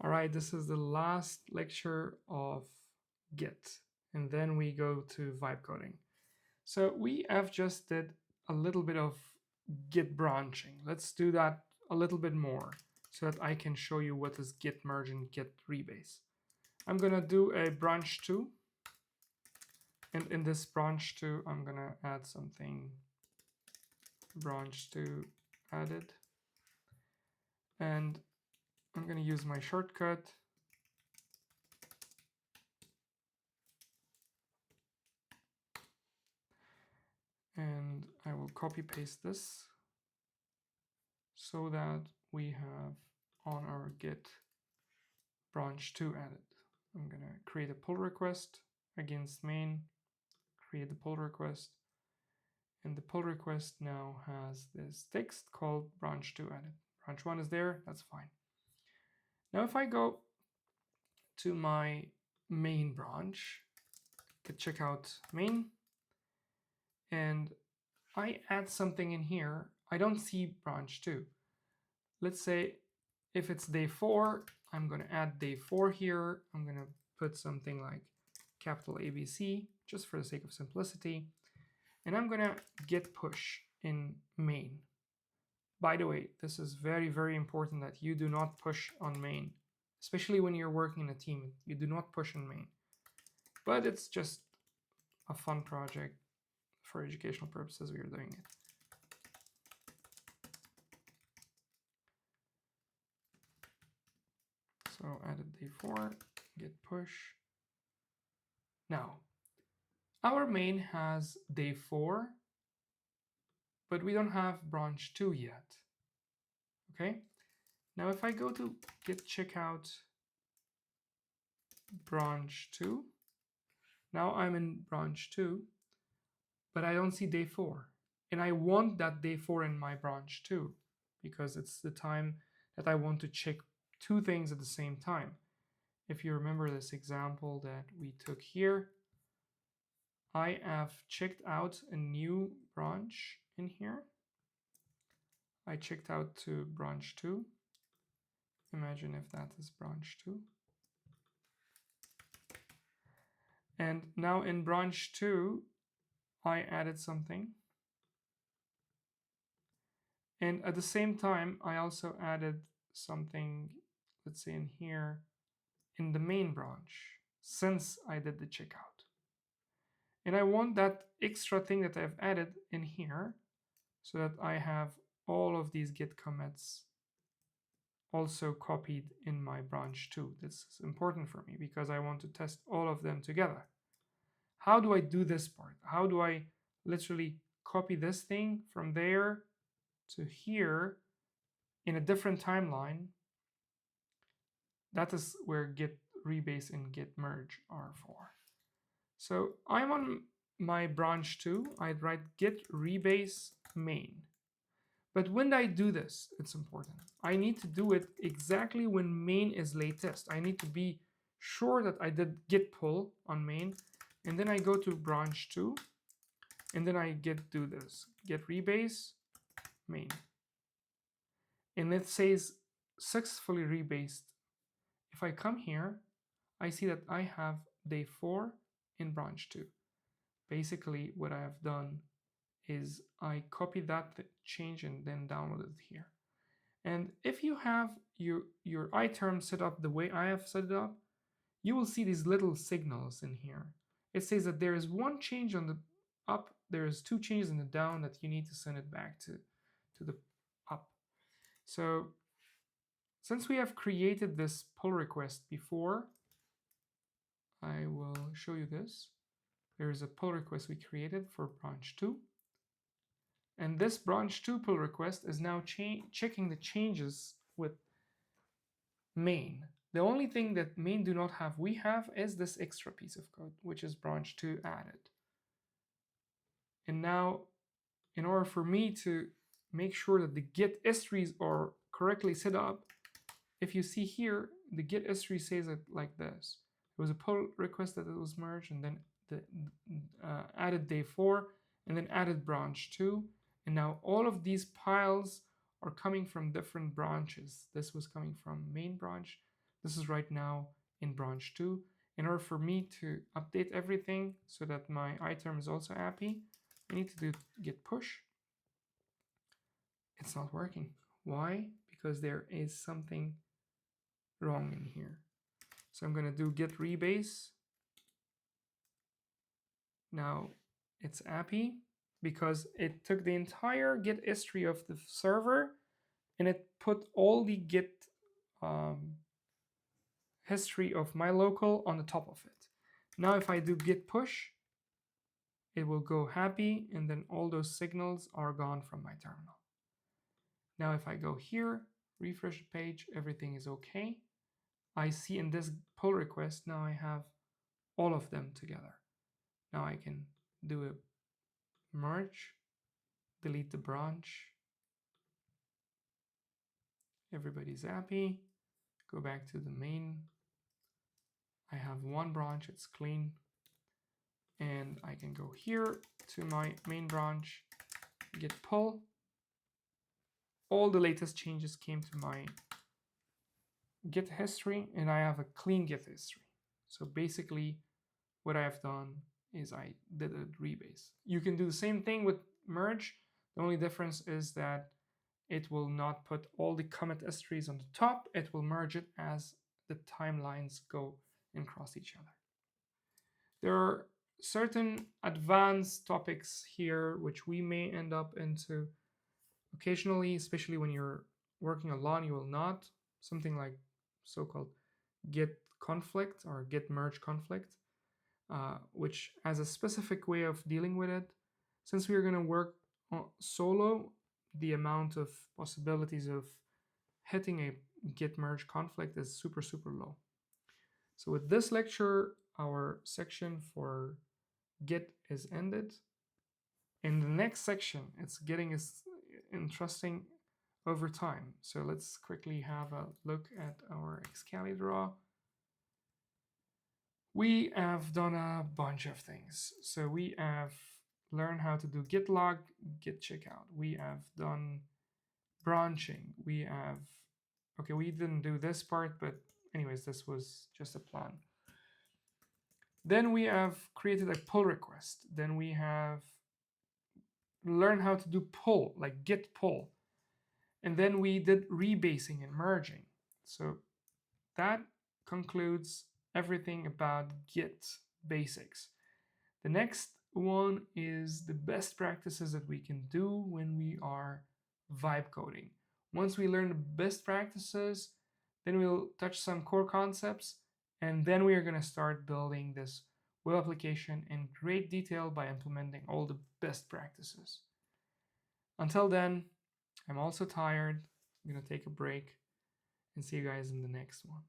All right, this is the last lecture of Git, and then we go to vibe coding. So we have just did a little bit of Git branching. Let's do that a little bit more so that I can show you what is Git Merge and Git Rebase. I'm gonna do a branch 2, and in this branch 2, I'm gonna add something branch 2 added, and I'm gonna use my shortcut. And I will copy paste this so that we have on our Git branch 2 added. I'm gonna create a pull request against main, create the pull request, and the pull request now has this text called branch 2 added. Branch 1 is there, that's fine. Now if I go to my main branch, git checkout main, and I add something in here, I don't see branch 2. Let's say if it's day 4, I'm going to add day 4 here. I'm going to put something like capital ABC just for the sake of simplicity. And I'm going to git push in main. By the way, this is very, very important that you do not push on main, especially when you're working in a team. You do not push on main. But it's just a fun project for educational purposes. We are doing it. So added day 4, git push. Now, our main has day 4, but we don't have branch 2 yet. Okay? Now if I go to git checkout branch 2, now I'm in branch 2, but I don't see day 4. And I want that day 4 in my branch 2 because it's the time that I want to check 2 things at the same time. If you remember this example that we took here, I have checked out a new branch in here. I checked out to branch 2. Imagine if that is branch 2. And now in branch 2, I added something. And at the same time, I also added something, let's say in here, in the main branch, since I did the checkout. And I want that extra thing that I've added in here so that I have all of these git commits also copied in my branch 2. This is important for me because I want to test all of them together. How do I do this part? How do I literally copy this thing from there to here in a different timeline? That is where Git Rebase and Git Merge are for. So I'm on my branch 2. I'd write Git Rebase main. But when I do this, it's important. I need to do it exactly when main is latest. I need to be sure that I did git pull on main, and then I go to branch 2, and then I do this, git rebase main. And it says successfully rebased. If I come here, I see that I have day 4 in branch 2. Basically, what I have done is I copied that change and then downloaded it here. And if you have your iTerm set up the way I have set it up, you will see these little signals in here. It says that there is one change on the up, there is 2 changes in the down that you need to send it back to the up. So since we have created this pull request before, I will show you this. There is a pull request we created for branch 2. And this branch 2 pull request is now checking the changes with main. The only thing that main do not have, we have, is this extra piece of code, which is branch 2 added. And now, in order for me to make sure that the git histories are correctly set up, if you see here, the git history says it like this. It was a pull request that it was merged, and then the added day 4, and then added branch 2. And now all of these piles are coming from different branches. This was coming from main branch. This is right now in branch 2. In order for me to update everything so that my item is also happy, I need to do git push. It's not working. Why? Because there is something wrong in here. So I'm going to do git rebase. Now it's happy because it took the entire git history of the server and it put all the git history of my local on the top of it. Now if I do git push, it will go happy, and then all those signals are gone from my terminal. Now if I go here, refresh the page, everything is okay. I see in this pull request, now I have all of them together. Now I can do a merge, delete the branch. Everybody's happy. Go back to the main. I have one branch, it's clean. And I can go here to my main branch, git pull. All the latest changes came to my git history, and I have a clean git history. So basically what I have done is I did a rebase. You can do the same thing with merge. The only difference is that it will not put all the commit histories on the top. It will merge it as the timelines go and cross each other. There are certain advanced topics here which we may end up into occasionally, especially when you're working alone, you will not. Something like so-called git conflict or git merge conflict, which has a specific way of dealing with it. Since we are going to work solo, the amount of possibilities of hitting a git merge conflict is super, super low. So with this lecture, our section for Git is ended. In the next section, it's getting interesting over time. So let's quickly have a look at our Excalidraw. We have done a bunch of things. So we have learned how to do git log, git checkout. We have done branching. We have, okay, we didn't do this part, but anyways, this was just a plan. Then we have created a pull request. Then we have learned how to do pull, like git pull. And then we did rebasing and merging. So that concludes everything about Git basics. The next one is the best practices that we can do when we are vibe coding. Once we learn the best practices, then we'll touch some core concepts, and then we are going to start building this web application in great detail by implementing all the best practices. Until then, I'm also tired. I'm going to take a break and see you guys in the next one.